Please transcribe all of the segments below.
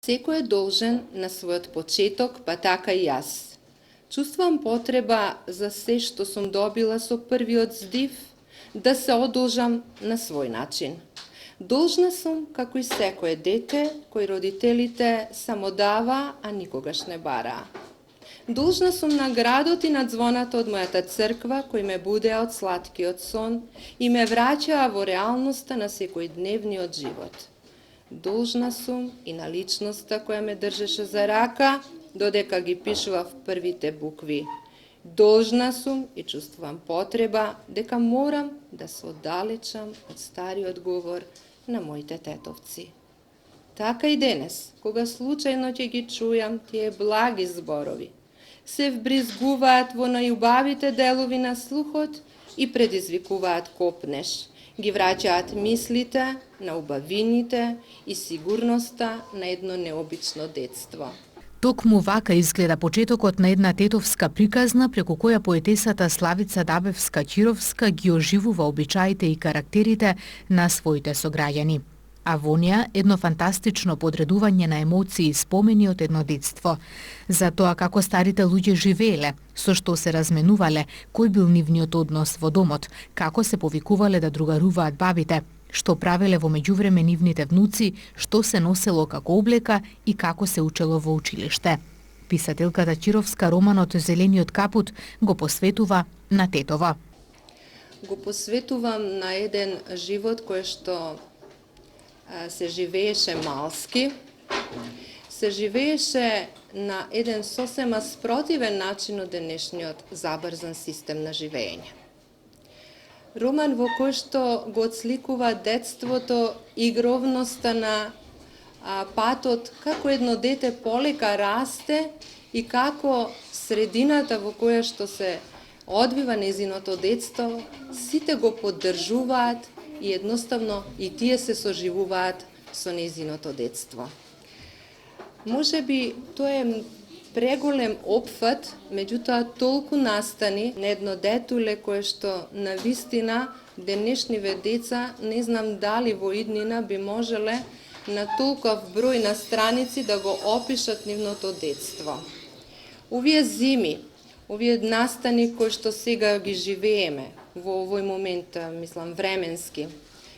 Секој е должен на својот почеток, па така и јас. Чувствувам потреба за се што сум добила со првиот здив, да се одолжам на свој начин. Должна сум, како и секое дете, кој родителите само дава, а никогаш не бараа. Должна сум на градот и на звоната од мојата црква, кој ме будеа од сладкиот сон и ме враќаа во реалноста на секојдневниот живот. Должна сум и на личноста која ме држеше за рака, додека ги пишував првите букви. Должна сум и чувствувам потреба дека морам да се оддалечам од стариот говор на моите тетовци. Така и денес, кога случајно ќе ги чујам тие благи зборови, се вбризгуваат во најубавите делови на слухот и предизвикуваат копнеш. Ги враќаат мислите на убавините и сигурноста на едно необично детство. Токму вака изгледа почетокот на една тетовска приказна преку која поетесата Славица Дабевска-Чировска ги оживува обичаите и карактерите на своите сограѓани. А во неа едно фантастично подредување на емоции и спомени од едно детство. За тоа како старите луѓе живееле, со што се разменувале, кој бил нивниот однос во домот, како се повикувале да другаруваат бабите, што правеле во меѓувреме нивните внуци, што се носело како облека и како се учело во училиште. Писателката Чировска романот Зелениот капут го посветува на тетова. Го посветувам на еден живот кој што се живееше малски, се живееше на еден сосема спротивен начин од денешниот забрзан систем на живење. Роман во кој што го отсликува детството, игровноста на патот, како едно дете полека расте и како средината во која што се одвива нејзиното детство, сите го поддржуваат и едноставно и тие се соживуваат со нејзиното детство. Можеби тоа е преголем опфат, меѓутоа толку настани на едно детуле кое што навистина денешниве деца не знам дали во иднина би можеле на толков број на страници да го опишат нивното детство. Овие зими, овие настани кои што сега ги живееме во овој момент, мислам, временски,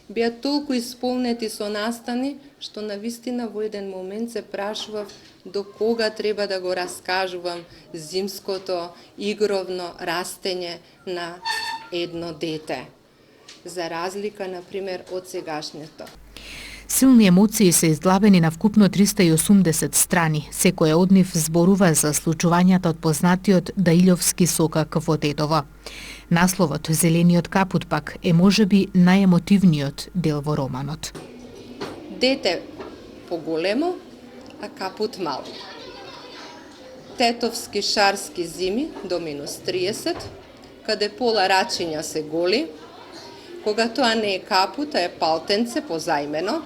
беа толку исполнети со настани, што навистина во еден момент се прашував до кога треба да го раскажувам зимското игровно растење на едно дете, за разлика, например, од сегашното. Силни емоции се издлабени на вкупно 380 страни. Секоја од нив зборува за случувањата од познатиот Даилјовски сокак во Тетово. Насловот Зелениот капут пак е можеби најемотивниот дел во романот. Дете поголемо, а капут мал. Тетовски шарски зими до минус 30, каде пола рачиња се голи, кога тоа не е капут, а е палтенце позајмено,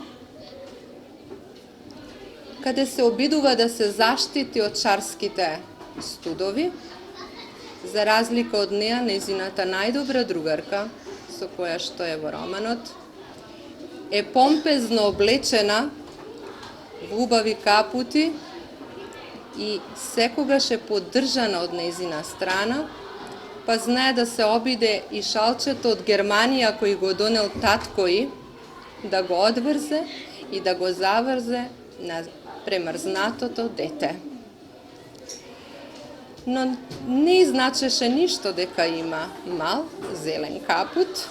каде се обидува да се заштити од шарските студови, за разлика од неа, нејзината најдобра другарка, со која што е во романот, е помпезно облечена во убави капути и секогаш е поддржана од нејзина страна, па знае да се обиде и шалчето од Германија кој го донел таткои, да го одврзе и да го заврзе на премрзнатото дете. Но не значеше ништо дека има мал зелен капут.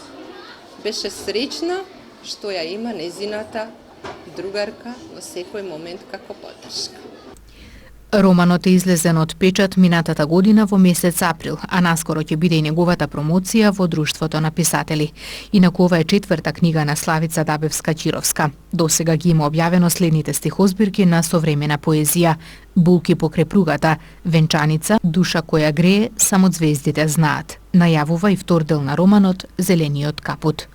Беше среќна што ја има нејзината другарка во секој момент како поддршка. Романот е излезен од печат минатата година во месец април, а наскоро ќе биде и неговата промоција во Друштвото на писатели. Инаку ова е четврта книга на Славица Дабевска-Чировска. Досега ги има објавено следните стихозбирки на современа поезија: Булки покрај пругата, Венчаница, Душа која грее, само ѕвездите знаат. Најавува и втор дел на романот Зелениот капут.